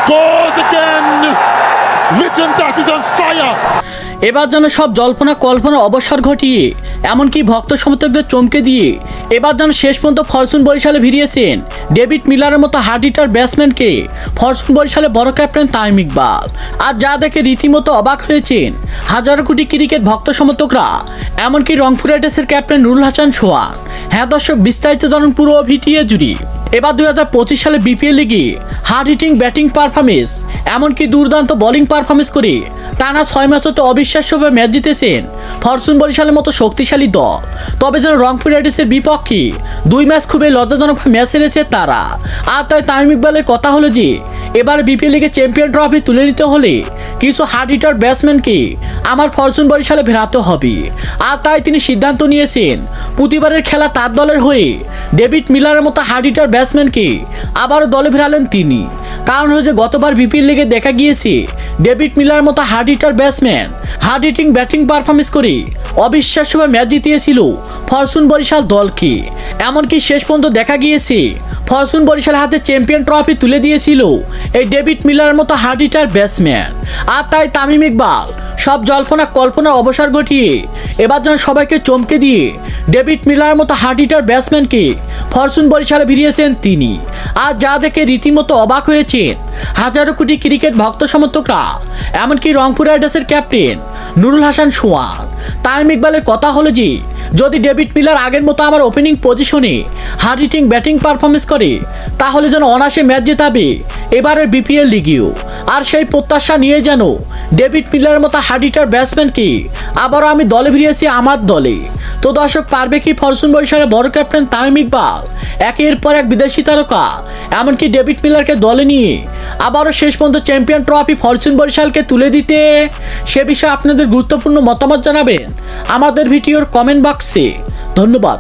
Scores again. Lytton Das is on fire. এবার যেন সব জল্পনা কল্পনা অবসর ঘটিয়ে এমনকি ভক্ত সমর্থকদের চমকে দিয়ে এবার যেন শেষ পর্যন্ত ফরচুন বরিশালে ভিড়িয়েছেন ডেভিড মিলারের মতো হার্ড হিটার ব্যাটসম্যানকে ফরচুন বরিশালে বড় ক্যাপ্টেন তামিম ইকবাল। আর যা দেখে রীতিমতো অবাক হয়েছেন হাজারো কোটি ক্রিকেট ভক্ত সমর্থকরা, এমনকি রংপুর রাইডার্সের ক্যাপ্টেন নুরুল হাসান সোহান। হ্যাঁ দর্শক, বিস্তারিত জানুন পুরো ভিডিও জুড়ে। এবার 2025 সালে বিপিএল লিগে হার্ড হিটিং ব্যাটিং পারফরমেন্স এমনকি দুর্দান্ত বোলিং পারফরমেন্স করে টানা 6 ম্যাচে অবিশ্বাস্যভাবে ম্যাচ জিতেছেন ফরচুন বরিশালের মতো শক্তিশালী দল। তবে যেন রংপুর রাইডার্সের বিপক্ষে 2 ম্যাচ খুবই লজ্জাজনকভাবে ম্যাচ হেরেছে তারা। আর তাই তামিম ইকবালের কথা হলো যে এবার বিপিএল লিগে চ্যাম্পিয়ন ট্রফি তুলে নিতে হলে কিছু হার্ড হিটার ব্যাটসম্যানকে আমার ফরচুন বরিশালে ফেরাতে হবে। আর তাই তিনি সিদ্ধান্ত নিয়েছেন প্রতিবারের খেলা তার দলের হয়ে ডেভিড মিলারের মতো হার্ড হিটার ব্যাটসম্যানকে আবারও দলে ফেরালেন তিনি। কারণ হচ্ছে গতবার বিপিএল লিগে দেখা গিয়েছে ডেভিড মিলারের মতো hard hitter batsman hard hitting batting performance করে অবিশ্বাস্যভাবে ম্যাচ জিতিয়েছিল ফরচুন বরিশাল দলকে। এমনকি শেষ পর্যন্ত দেখা গিয়েছে ফরচুন বরিশালের হাতে চ্যাম্পিয়ন ট্রফি তুলে দিয়েছিল এই ডেভিড মিলারের মতো হার্ড হিটার ব্যাটসম্যান। আর তাই তামিম ইকবাল সব জল্পনা কল্পনার অবসর ঘটিয়ে এবার যেন সবাইকে চমকে দিয়ে ডেভিড মিলারের মতো হার্ড হিটার ব্যাটসম্যানকে ফরচুন বরিশালে ভিড়িয়েছেন তিনি। আর যা দেখে রীতিমতো অবাক হয়েছেন হাজারো কোটি ক্রিকেট ভক্ত সমর্থকরা, এমনকি রংপুর রাইডার্সের ক্যাপ্টেন নুরুল হাসান সোহান। তামিম ইকবালের কথা হলো যে যদি ডেভিড মিলার আগের মতো আবার ওপেনিং পজিশনে হার্ড হিটিং ব্যাটিং পারফরমেন্স করে তাহলে যেন অনায়াসে ম্যাচ জেতাবে এবারের বিপিএল লিগেও। আর সেই প্রত্যাশা নিয়ে যেন ডেভিড মিলারের মতো হার্ড হিটার ব্যাটসম্যানকে আবারও আমি দলে ভিড়িয়েছি আমার দলে। তো দর্শক, পারবে কি ফরচুন বরিশালের বড় ক্যাপ্টেন তামিম ইকবাল একের পর এক বিদেশি তারকা এমনকি ডেভিড মিলারকে দলে নিয়ে আবারও শেষ পর্যন্ত চ্যাম্পিয়ন ট্রফি ফরচুন বরিশালকে তুলে দিতে? সে বিষয়ে আপনাদের গুরুত্বপূর্ণ মতামত জানাবেন আমাদের ভিডিওর কমেন্ট বক্সে। ধন্যবাদ।